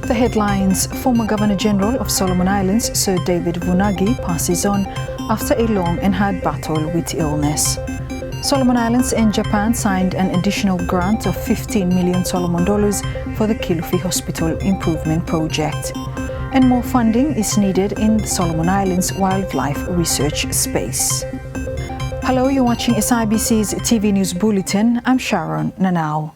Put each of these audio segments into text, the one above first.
The headlines: former Governor-General of Solomon Islands, Sir David Vunagi, passes on after a long and hard battle with illness. Solomon Islands and Japan signed an additional grant of 15 million Solomon dollars for the Kilifi Hospital Improvement Project. And more funding is needed in the Solomon Islands wildlife research space. Hello, you're watching SIBC's TV News Bulletin. I'm Sharon Nanau.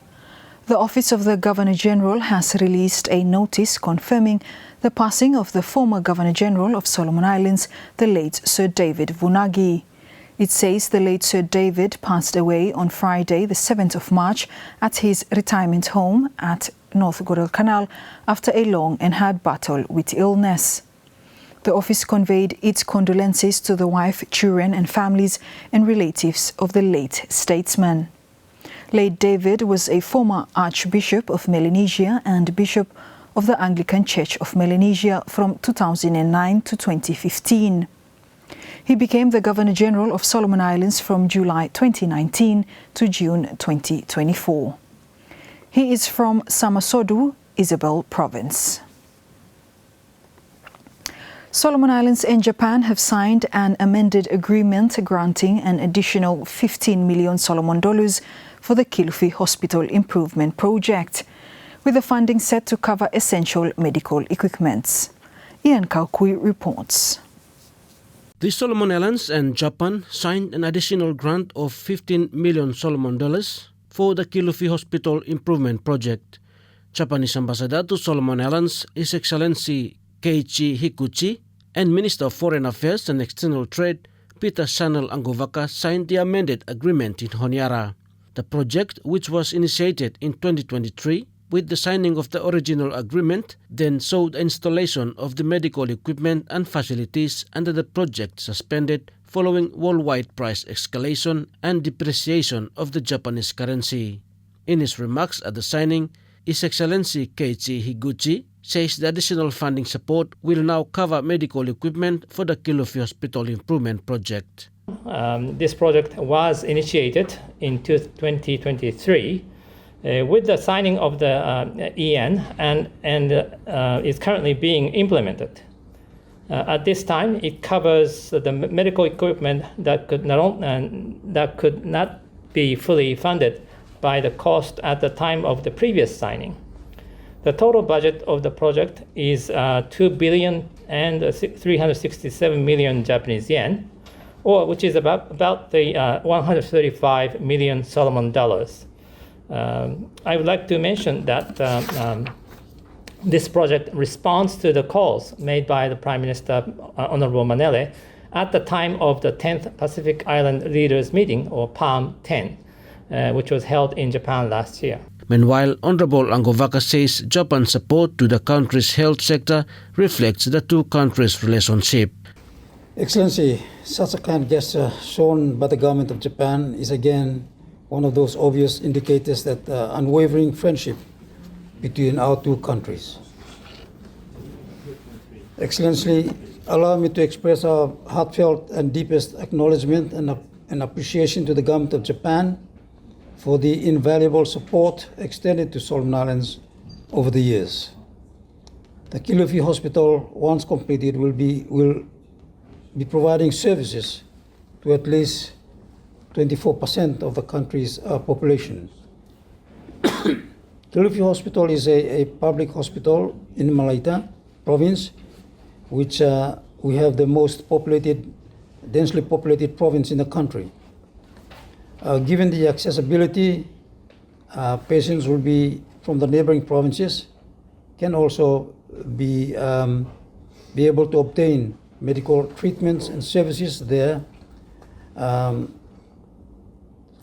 The Office of the Governor-General has released a notice confirming the passing of the former Governor-General of Solomon Islands, the late Sir David Vunagi. It says the late Sir David passed away on Friday, the 7th of March, at his retirement home at North Guadalcanal after a long and hard battle with illness. The office conveyed its condolences to the wife, children and families and relatives of the late statesman. Late David was a former Archbishop of Melanesia and Bishop of the Anglican Church of Melanesia from 2009 to 2015. He became the Governor-General of Solomon Islands from July 2019 to June 2024. He is from Samasodu, Isabel Province. Solomon Islands and Japan have signed an amended agreement granting an additional 15 million Solomon dollars for the Kilifi Hospital Improvement Project, with the funding set to cover essential medical equipment. Ian Kaukui reports. The Solomon Islands and Japan signed an additional grant of 15 million Solomon dollars for the Kilifi Hospital Improvement Project. Japanese Ambassador to Solomon Islands, His Excellency Keiichi Hikuchi, and Minister of Foreign Affairs and External Trade, Peter Sanel Angovaka, signed the amended agreement in Honiara. The project, which was initiated in 2023, with the signing of the original agreement, then saw the installation of the medical equipment and facilities under the project suspended following worldwide price escalation and depreciation of the Japanese currency. In his remarks at the signing, His Excellency Keiichi Higuchi says the additional funding support will now cover medical equipment for the Kilifi Hospital Improvement Project. This project was initiated in 2023 with the signing of the EN and is currently being implemented. At this time, it covers the medical equipment that could not be fully funded by the cost at the time of the previous signing. The total budget of the project is 2 billion and 367 million Japanese yen, or which is about the 135 million Solomon dollars. I would like to mention that this project responds to the calls made by the Prime Minister, Honorable Manele, at the time of the 10th Pacific Island Leaders Meeting, or PALM 10, which was held in Japan last year. Meanwhile, Honorable Angovaka says Japan's support to the country's health sector reflects the two countries' relationship. Excellency, such a kind gesture shown by the government of Japan is again one of those obvious indicators that unwavering friendship between our two countries. Excellency, allow me to express our heartfelt and deepest acknowledgement and appreciation to the government of Japan for the invaluable support extended to Solomon Islands over the years. The Kilifi Hospital, once completed, will be providing services to at least 24% of the country's population. Kilifi Hospital is a public hospital in Malaita province, which we have the most densely populated province in the country. Given the accessibility, patients will be from the neighboring provinces, can also be able to obtain medical treatments and services there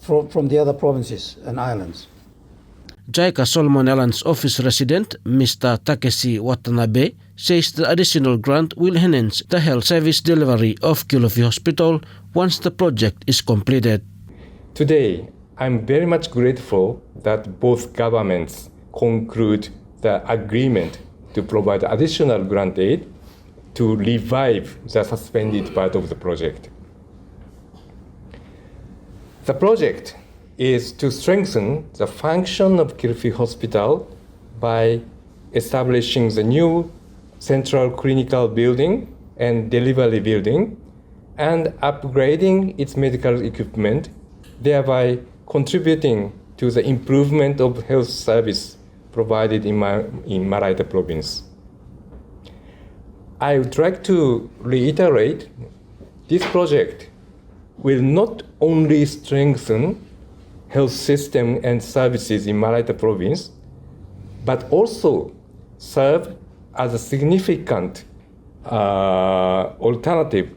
from the other provinces and islands. JICA Solomon Islands office resident Mr. Takeshi Watanabe says the additional grant will enhance the health service delivery of Kilifi Hospital once the project is completed. Today, I'm very much grateful that both governments conclude the agreement to provide additional grant aid to revive the suspended part of the project. The project is to strengthen the function of Kilifi Hospital by establishing the new central clinical building and delivery building, and upgrading its medical equipment, thereby contributing to the improvement of health service provided in Maraita province. I would like to reiterate, this project will not only strengthen health system and services in Maraita province, but also serve as a significant alternative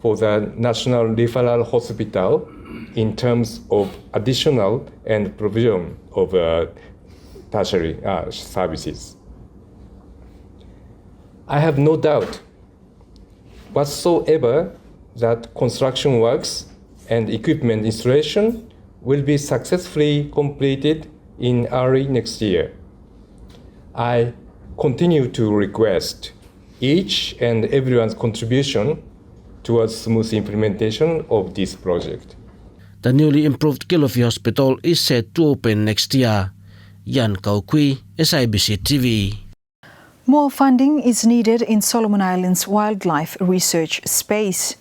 for the National Referral Hospital in terms of additional and provision of tertiary services. I have no doubt whatsoever that construction works and equipment installation will be successfully completed in early next year. I continue to request each and everyone's contribution towards smooth implementation of this project. The newly improved Kilofi Hospital is set to open next year. Yan Kaukui, SIBC TV. More funding is needed in Solomon Islands wildlife research space.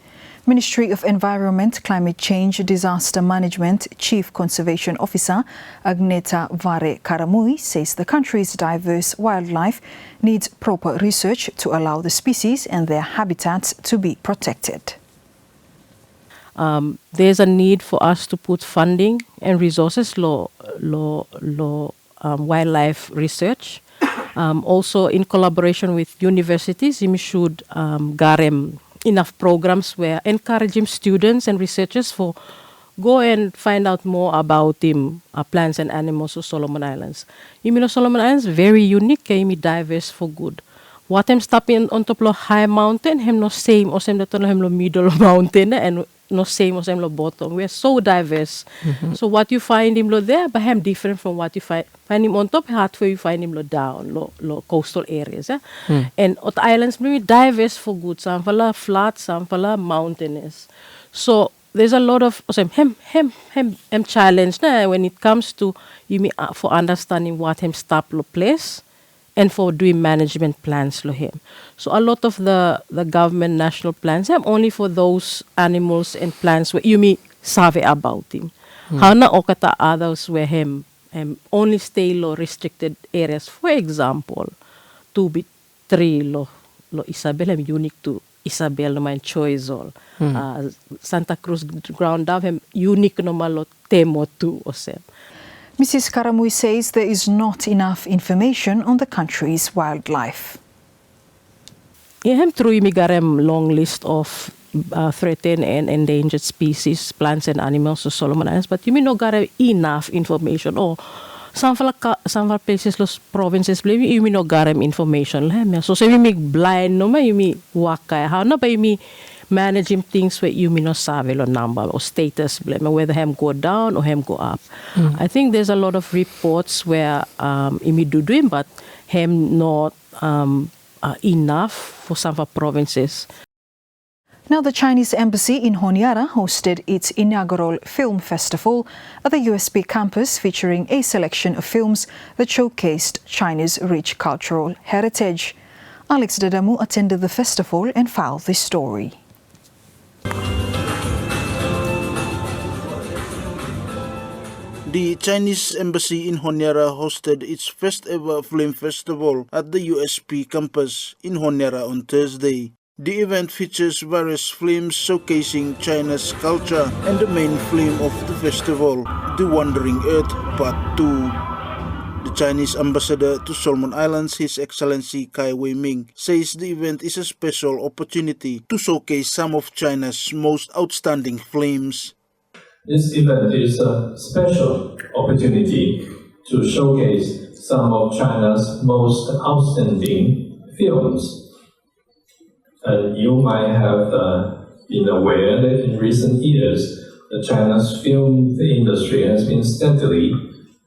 Ministry of Environment, Climate Change, Disaster Management Chief Conservation Officer Agneta Vare Karamui says the country's diverse wildlife needs proper research to allow the species and their habitats to be protected. There's a need for us to put funding and resources wildlife research. Also in collaboration with universities, we should garem enough programs where encouraging students and researchers for go and find out more about plants and animals of Solomon Islands. Solomon Islands very unique, diverse for good. What I'm stopping on top of high mountain, hem no same or same that hem lo middle mountain and no same or same lo bottom. We're so diverse. Mm-hmm. So what you find him lo there, but him different from what you find him on top, hard where you find him lo down, lo coastal areas. Eh? Mm. And on the islands, maybe diverse for good. Some fala flat, some fala mountainous. So there's a lot of him challenge when it comes to for understanding what him stop lo place. And for doing management plans lo him. So a lot of the government national plans are only for those animals and plants where you savvy about him. How na okata others where him only stay lo restricted areas. For example, 2B3 lo Isabel him unique to Isabel no man choice all. Santa Cruz ground up him unique no malo temo too osem. Mrs. Karamui says there is not enough information on the country's wildlife. Yeah, through we got a long list of threatened and endangered species, plants and animals of Solomon Islands, but you may not got enough information. Or some places, los provinces, you may not got information. So say we make blind, no, you may wakai, how no, but you may managing things where you may not savvy or number or status, whether him go down or him go up. I think there's a lot of reports where you do doing, but him not enough for some of our provinces. Now, the Chinese embassy in Honiara hosted its inaugural film festival at the USP campus, featuring a selection of films that showcased China's rich cultural heritage. Alex Dadamu attended the festival and filed this story. The Chinese embassy in Honiara hosted its first ever film festival at the USP campus in Honiara on Thursday. The event features various films showcasing China's culture, and the main film of the festival, The Wandering Earth Part 2. The Chinese ambassador to Solomon Islands, His Excellency Kai Wei-ming, says the event is a special opportunity to showcase some of China's most outstanding films. This event is a special opportunity to showcase some of China's most outstanding films. You might have been aware that in recent years, the China's film industry has been steadily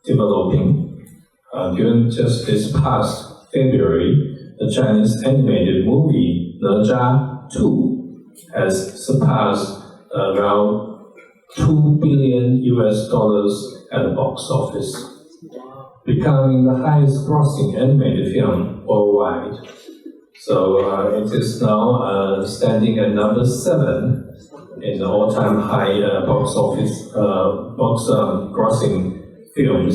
developing. During just this past February, the Chinese animated movie Ne Zha 2 has surpassed around $2 billion at the box office. becoming the highest grossing animated film worldwide. So it is now standing at number 7 in the all-time high box grossing films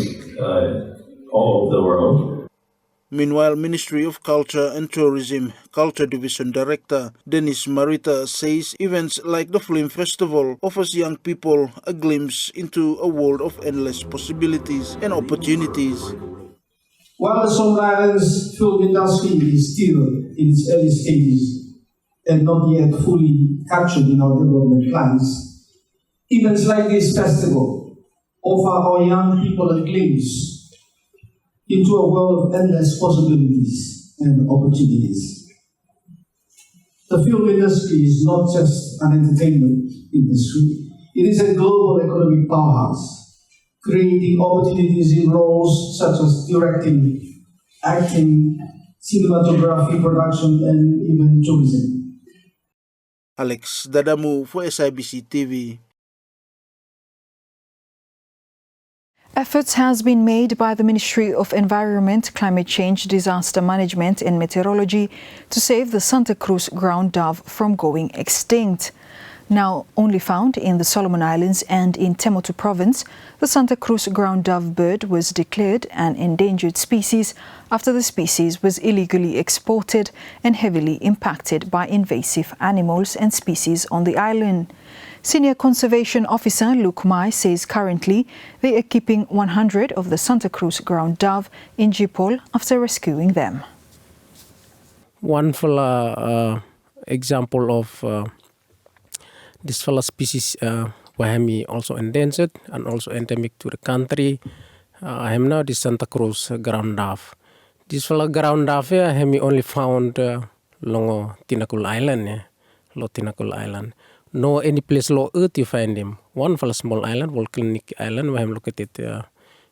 all over the world. Meanwhile, Ministry of Culture and Tourism Culture Division Director Dennis Marita says events like the Film Festival offers young people a glimpse into a world of endless possibilities and opportunities. While the Solomon Islands film industry is still in its early stages and not yet fully captured in our development plans, events like this festival offer our young people a glimpse into a world of endless possibilities and opportunities. The film industry is not just an entertainment industry, it is a global economic powerhouse, creating opportunities in roles such as directing, acting, cinematography, production, and even tourism. Alex Dadamu for SIBC TV. Efforts has been made by the Ministry of Environment, Climate Change, Disaster Management and Meteorology to save the Santa Cruz ground dove from going extinct. Now only found in the Solomon Islands and in Temotu Province, the Santa Cruz ground dove bird was declared an endangered species after the species was illegally exported and heavily impacted by invasive animals and species on the island. Senior Conservation Officer Luke Mai says currently they are keeping 100 of the Santa Cruz ground dove in Jipol after rescuing them. One example of this species wahami also endangered and also endemic to the country. I am now the Santa Cruz ground dove. This ground dove I only found longo Tinakul Island, lo Tinakul Island. No any place low earth you find him. One small island, volcanic island, where I'm located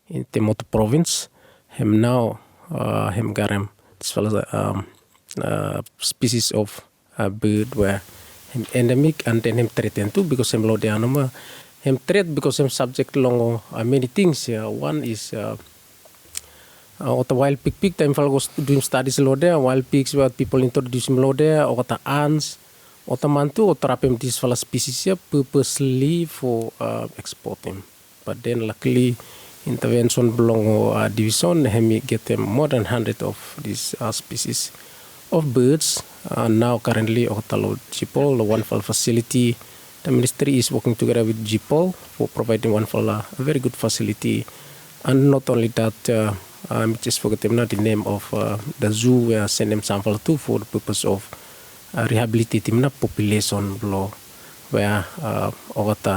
in Temotu Province. Him now, him garam. This species of bird where him endemic and then him threatened too because him low the animal. Him threat because him subject long many things. One is the wild pig time goes doing studies low there. Wild pigs where people introduce him low there or the ants. Otamantu or trapem this species purposely for exporting. But then luckily intervention belong division hemi get them more than 100 of these species of birds. Now currently Otalo Jipol, the one facility. The ministry is working together with Jipol for providing one a very good facility. And not only that, I just forget the name of the zoo where I send them sample to for the purpose of rehabilitating the population below where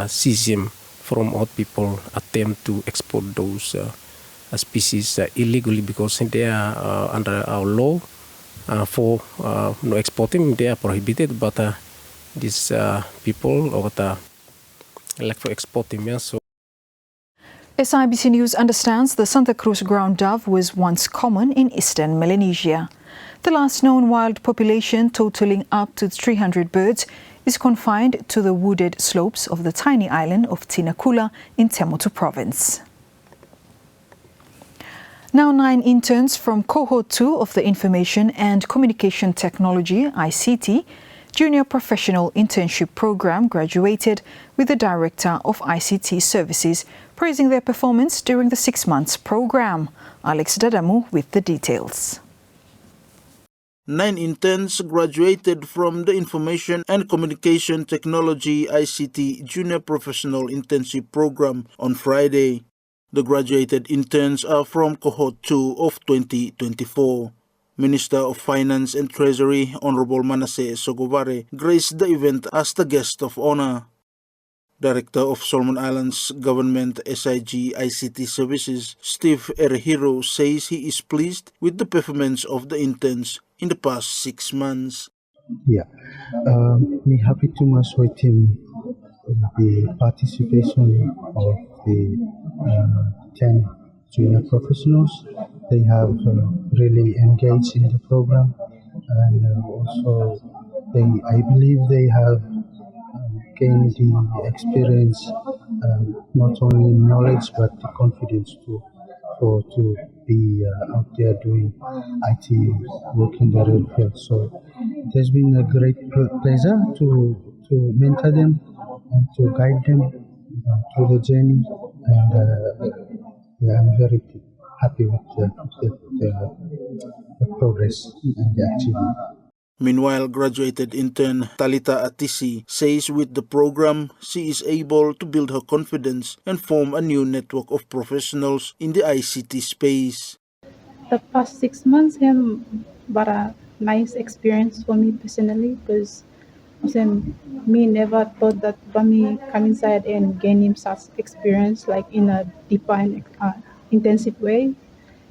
seize him from all people attempt to export those species illegally because they are under our law for no exporting. They are prohibited, but these people like for exporting. Yeah, so. SIBC News understands the Santa Cruz ground dove was once common in eastern Melanesia. The last known wild population, totaling up to 300 birds, is confined to the wooded slopes of the tiny island of Tinakula in Temotu Province. Now 9 interns from Cohort 2 of the Information and Communication Technology ICT Junior Professional Internship Program graduated, with the Director of ICT Services praising their performance during the 6 months program. Alex Dadamu with the details. 9 interns graduated from the Information and Communication Technology ICT Junior Professional Internship Program on Friday. The graduated interns are from Cohort 2 of 2024. Minister of Finance and Treasury Honorable Manasseh Sogovare graced the event as the guest of honor. Director of Solomon Islands Government SIG ICT Services Steve Erhiro says he is pleased with the performance of the interns in the past 6 months. Yeah, me happy too much with him in the participation of the 10 junior professionals. They have really engaged in the program, and also I believe they have gained the experience, not only knowledge but the confidence to be out there doing IT work in the real field. So it has been a great pleasure to mentor them and to guide them through the journey. And yeah, I'm very happy with the progress and the achievement. Meanwhile, graduated intern Talita Atisi says with the program, she is able to build her confidence and form a new network of professionals in the ICT space. The past 6 months have been a nice experience for me personally, because me never thought that for me come inside and gaining such experience like in a deeper and intensive way.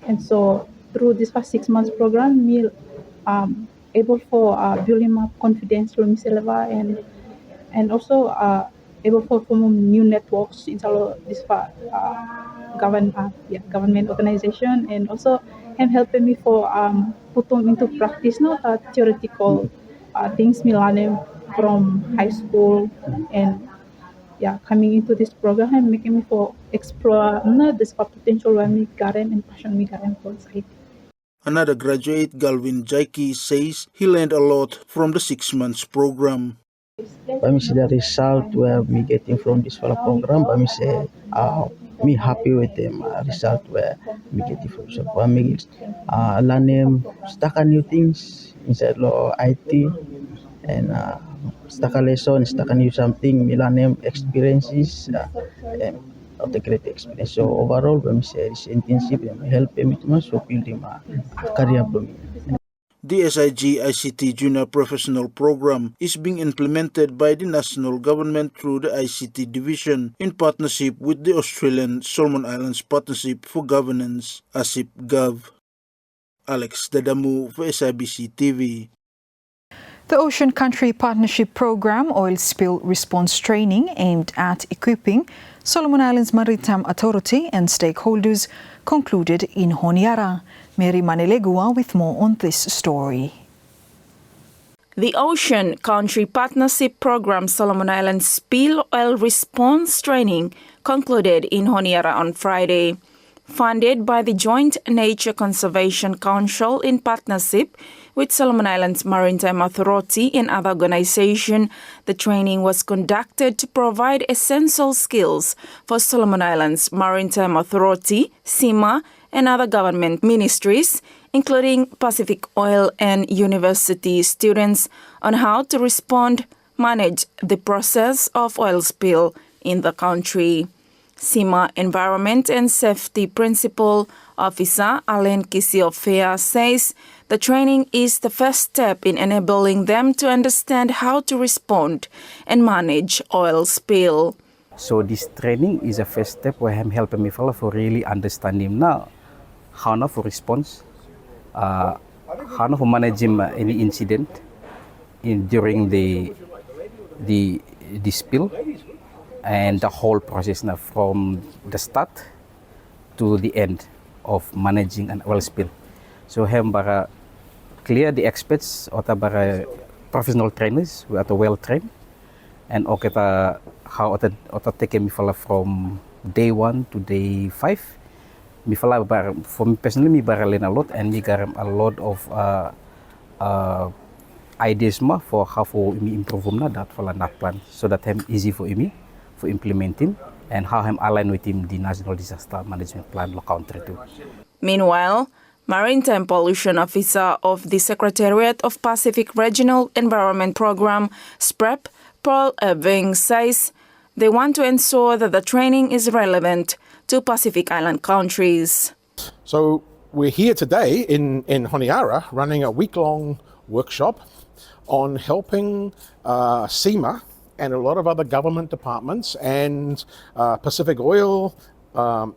And so through this past 6 months program, me able for building my confidence through myself and also able for form new networks inside this government organization, and also have helped me for put them into practice theoretical things me learning from high school, and coming into this program and making me for explore this potential where me garden and passion me garden for society. Another graduate, Galvin Jaiki, says he learned a lot from the 6 months program. But see the result where me getting from this program, but me say me happy with them result where me getting from. So for me, learn start new things inside law IT and start a lesson, start a new something. Me learn experiences. Of the great experience. So overall, when we say this internship, help me to much building my career for me. The SIG ICT Junior Professional Program is being implemented by the national government through the ICT Division in partnership with the Australian Solomon Islands Partnership for Governance, ASIP Gov. Alex Dadamu for SIBC TV. The Ocean Country Partnership Program Oil Spill Response Training aimed at equipping Solomon Islands Maritime Authority and stakeholders concluded in Honiara. Mary Manilegua with more on this story. The Ocean Country Partnership Program Solomon Islands Spill Oil Response Training concluded in Honiara on Friday. Funded by the Joint Nature Conservation Council in partnership with Solomon Islands Maritime Authority and other organizations, the training was conducted to provide essential skills for Solomon Islands Maritime Authority, SIMA, and other government ministries, including Pacific Oil and university students, on how to respond, manage the process of oil spill in the country. SIMA Environment and Safety Principal Officer Alain Kisiofea says the training is the first step in enabling them to understand how to respond and manage oil spill. So this training is a first step where I'm helping me follow for really understanding now how now for response, how now for managing any incident during the spill. And the whole process now from the start to the end of managing an oil spill. So hem bara clear the experts atau bara professional trainers who are well trained, and okay ta how ota take me from day 1 to day 5. Me fala bara for me personally me bara learn a lot, and me garam a lot of ideas ma for how for me improve na that fala that plan, so that hem easy for me for implementing and how I'm aligned with him the National Disaster Management Plan country too. Meanwhile, Maritime Pollution Officer of the Secretariat of Pacific Regional Environment Program, SPREP, Paul Irving, says they want to ensure that the training is relevant to Pacific Island countries. So we're here today in Honiara running a week-long workshop on helping SEMA and a lot of other government departments and Pacific Oil,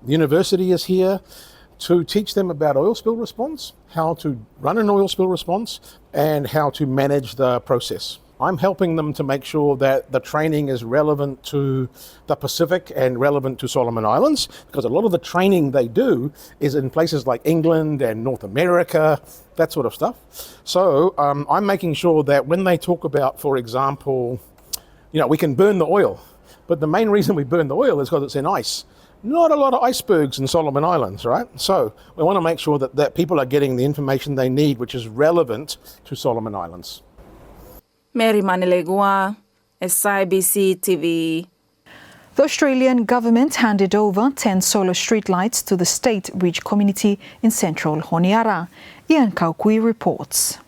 university is here to teach them about oil spill response, how to run an oil spill response, and how to manage the process. I'm helping them to make sure that the training is relevant to the Pacific and relevant to Solomon Islands, because a lot of the training they do is in places like England and North America, that sort of stuff. So I'm making sure that when they talk about, for example, we can burn the oil, but the main reason we burn the oil is because it's in ice. not a lot of icebergs in Solomon Islands, right? So we want to make sure that people are getting the information they need, which is relevant to Solomon Islands. Mary Manilegua, SIBC TV. The Australian government handed over 10 solar streetlights to the State Ridge community in central Honiara. Ian Kaukui reports.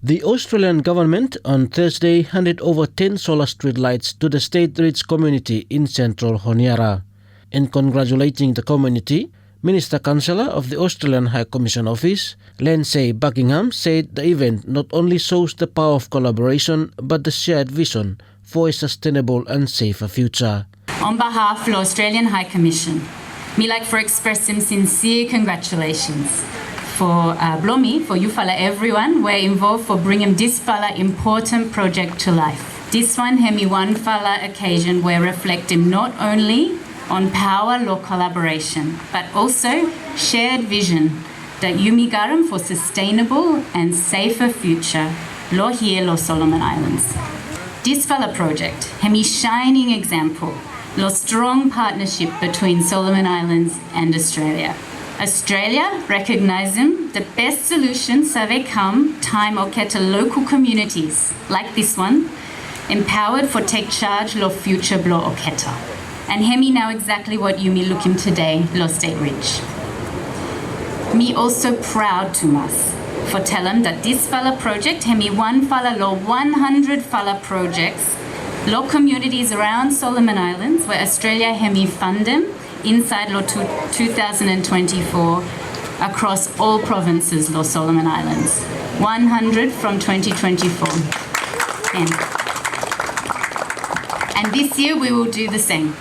The Australian government on Thursday handed over 10 solar streetlights to the State Ridge community in central Honiara. In congratulating the community, Minister Councillor of the Australian High Commission Office, Lindsay Buckingham, said the event not only shows the power of collaboration but the shared vision for a sustainable and safer future. On behalf of the Australian High Commission, me like for expressing sincere congratulations for Blomi, for you fella everyone, we're involved for bringing this fella important project to life. This one, hemi one fella occasion, we're reflecting not only on power law collaboration, but also shared vision that Yumi Garam for sustainable and safer future, lo here, lo Solomon Islands. This fella project, hemi shining example, lo strong partnership between Solomon Islands and Australia. Australia recognizing the best solutions have come time okay to local communities like this one, empowered for take charge lo future blo oketa. And hemi now exactly what you me looking today, lo State Ridge. Me also proud to us for tell them that this fella project, hemi one fella lo 100 fella projects, lo communities around Solomon Islands where Australia hemi fund them inside lo 2024 across all provinces lo Solomon Islands. 100 from 2024. And this year we will do the same.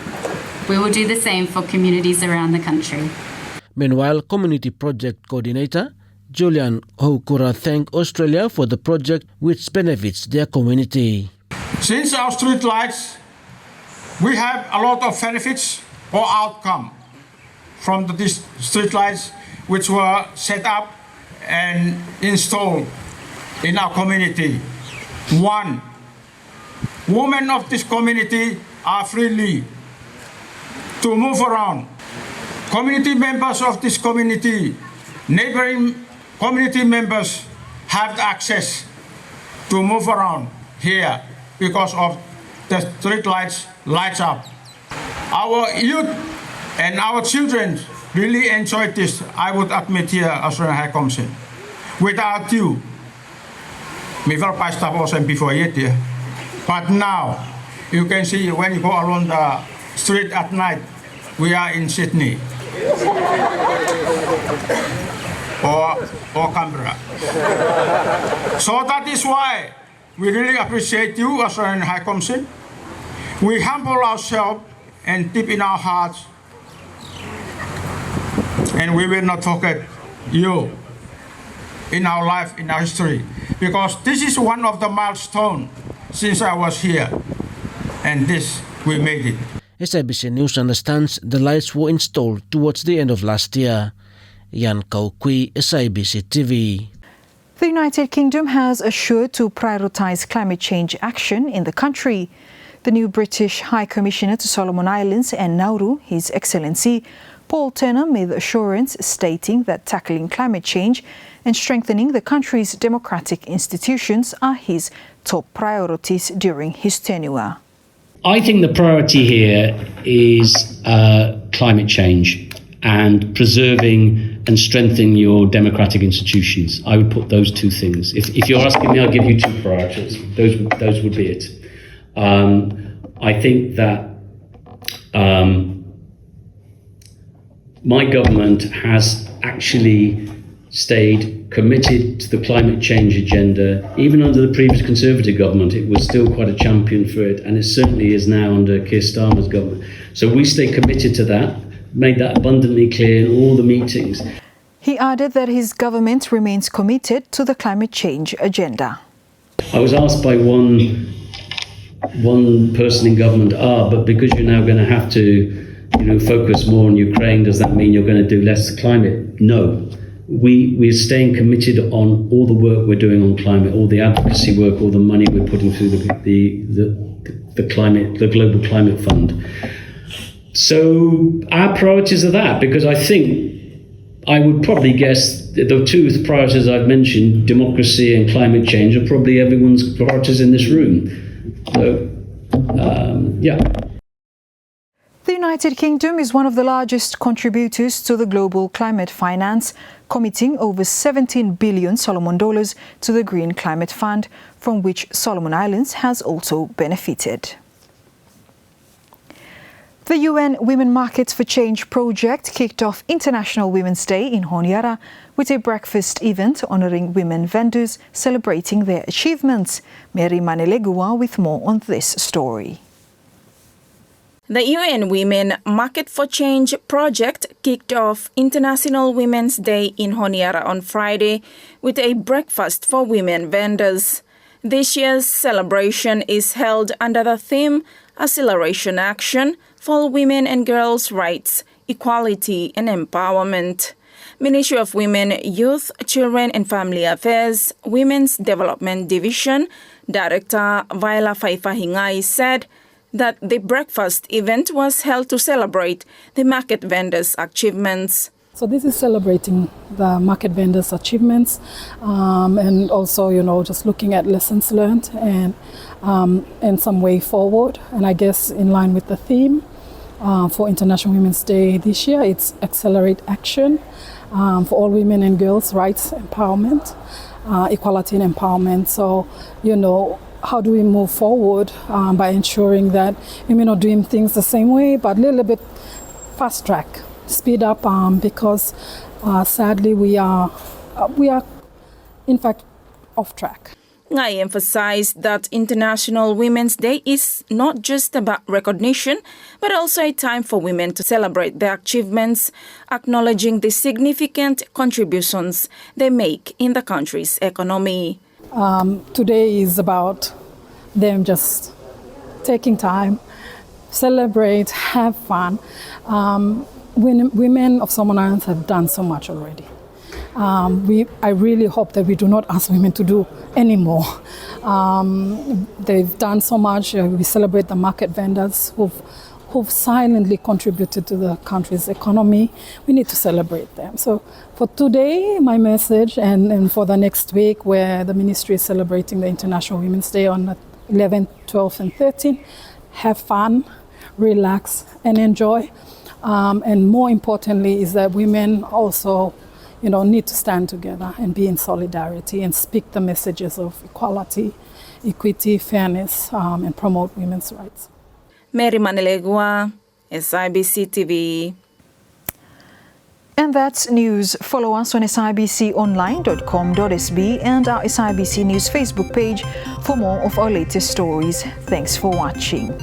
We will do the same for communities around the country. Meanwhile, Community Project Coordinator Julian Houkura thanked Australia for the project which benefits their community. Since our street lights, we have a lot of benefits or outcome from these street lights which were set up and installed in our community. One, women of this community are freely to move around. Community members of this community, neighboring community members have access to move around here because of the street lights up. Our youth and our children really enjoyed this, I would admit here, Australian High Commission. Without you, me wel paista was before yet here. But now, you can see when you go along the street at night, we are in Sydney or Canberra. So that is why we really appreciate you, Australian High Commission. We humble ourselves and deep in our hearts, and we will not forget you in our life, in our history, because this is one of the milestones since I was here, and this, we made it. SIBC News understands the lights were installed towards the end of last year. Ian Kaukui, SIBC TV. The United Kingdom has assured to prioritise climate change action in the country. The new British High Commissioner to Solomon Islands and Nauru, His Excellency Paul Turner, made the assurance stating that tackling climate change and strengthening the country's democratic institutions are his top priorities during his tenure. I think the priority here is climate change and preserving and strengthening your democratic institutions. I would put those two things. If you're asking me, I'll give you two priorities. Those would be it. I think that my government has actually stayed committed to the climate change agenda. Even under the previous Conservative government, it was still quite a champion for it, and it certainly is now under Keir Starmer's government. So we stay committed to that, made that abundantly clear in all the meetings. He added that his government remains committed to the climate change agenda. I was asked by one person in government, but because you're now going to have to focus more on Ukraine, does that mean you're going to do less climate? No. We're staying committed on all the work we're doing on climate, all the advocacy work, all the money we're putting through the global climate fund. So our priorities are that, because I think I would probably guess the two priorities I've mentioned, democracy and climate change, are probably everyone's priorities in this room. So, yeah. The United Kingdom is one of the largest contributors to the global climate finance, committing over 17 billion Solomon dollars to the Green Climate Fund, from which Solomon Islands has also benefited. The UN Women Markets for Change project kicked off International Women's Day in Honiara with a breakfast event honouring women vendors celebrating their achievements. Mary Manelegua with more on this story. The UN Women Market for Change project kicked off International Women's Day in Honiara on Friday with a breakfast for women vendors. This year's celebration is held under the theme Acceleration Action for Women and Girls' Rights, Equality and Empowerment. Ministry of Women, Youth, Children and Family Affairs, Women's Development Division, Director Viola Faifahingai said that the breakfast event was held to celebrate the market vendors' achievements. So this is celebrating the market vendors' achievements and also, just looking at lessons learned and some way forward. And I guess in line with the theme for International Women's Day this year, it's Accelerate Action for all women and girls' rights, empowerment, equality and empowerment. So, how do we move forward by ensuring that women are doing things the same way, but a little bit fast track, speed up, because sadly we are in fact off track. I emphasized that International Women's Day is not just about recognition, but also a time for women to celebrate their achievements, acknowledging the significant contributions they make in the country's economy. Today is about them just taking time, celebrate, have fun. Women of Solomon Islands have done so much already. I really hope that we do not ask women to do any more. They've done so much. We celebrate the market vendors who've silently contributed to the country's economy. We need to celebrate them. So for today, my message, and for the next week, where the ministry is celebrating the International Women's Day on the 11th, 12th, and 13th, have fun, relax, and enjoy. And more importantly is that women also need to stand together and be in solidarity and speak the messages of equality, equity, fairness, and promote women's rights. Mary Manelegua, SIBC TV. And that's news. Follow us on sibconline.com.sb and our SIBC News Facebook page for more of our latest stories. Thanks for watching.